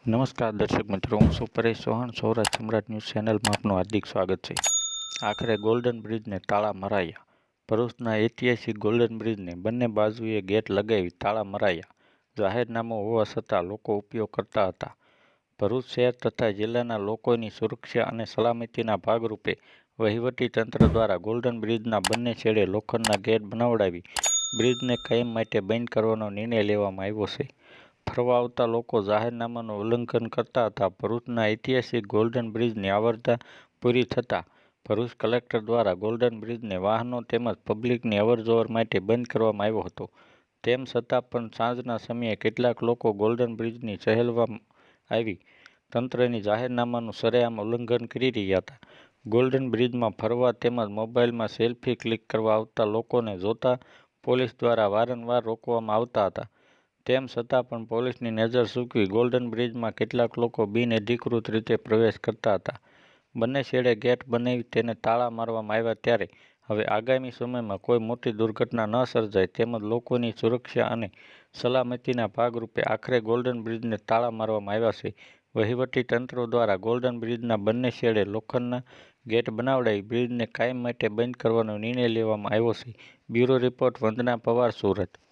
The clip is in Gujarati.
નમસ્કાર દર્શક મિત્રો, હું છું પરેશ ચૌહાણ. સૌરાષ્ટ્ર સમ્રાટ ન્યૂઝ ચેનલમાં આપનું હાર્દિક સ્વાગત છે. આખરે ગોલ્ડન બ્રિજને તાળા મરાયા. ભરૂચના ઐતિહાસિક ગોલ્ડન બ્રિજને બંને બાજુએ ગેટ લગાવી તાળા મરાયા. જાહેરનામું હોવા છતાં લોકો ઉપયોગ કરતા હતા. ભરૂચ શહેર તથા જિલ્લાના લોકોની સુરક્ષા અને સલામતીના ભાગરૂપે વહીવટી તંત્ર દ્વારા ગોલ્ડન બ્રિજના બંને છેડે લોખંડના ગેટ બનાવડાવી બ્રિજને કાયમ માટે બંધ કરવાનો નિર્ણય લેવામાં આવ્યો છે. ફરવા આવતા લોકો જાહેરનામાનું ઉલ્લંઘન કરતા હતા. ભરૂચના ઐતિહાસિક ગોલ્ડન બ્રિજની આવરદા પૂરી થતાં ભરૂચ કલેક્ટર દ્વારા ગોલ્ડન બ્રિજને વાહનો તેમજ પબ્લિકની અવરજવર માટે બંધ કરવામાં આવ્યો હતો. તેમ છતાં પણ સાંજના સમયે કેટલાક લોકો ગોલ્ડન બ્રિજની સહેલવા આવી તંત્રની જાહેરનામાનું સરેઆમ ઉલ્લંઘન કરી રહ્યા હતા. ગોલ્ડન બ્રિજમાં ફરવા તેમજ મોબાઈલમાં સેલ્ફી ક્લિક કરવા આવતા લોકોને જોતા પોલીસ દ્વારા વારંવાર રોકવામાં આવતા હતા. તેમ છતાં પણ પોલીસની નજર ચૂકવી ગોલ્ડન બ્રિજમાં કેટલાક લોકો બિનઅધિકૃત રીતે પ્રવેશ કરતા હતા. બંને છેડે ગેટ બનાવી તેને તાળા મારવામાં આવ્યા ત્યારે હવે આગામી સમયમાં કોઈ મોટી દુર્ઘટના ન સર્જાય તેમજ લોકોની સુરક્ષા અને સલામતીના ભાગરૂપે આખરે ગોલ્ડન બ્રિજને તાળા મારવામાં આવ્યા છે. વહીવટી તંત્રો દ્વારા ગોલ્ડન બ્રિજના બંને છેડે લોખંડના ગેટ બનાવડાવી બ્રિજને કાયમ માટે બંધ કરવાનો નિર્ણય લેવામાં આવ્યો છે. બ્યુરો રિપોર્ટ, વંદના પવાર, સુરત.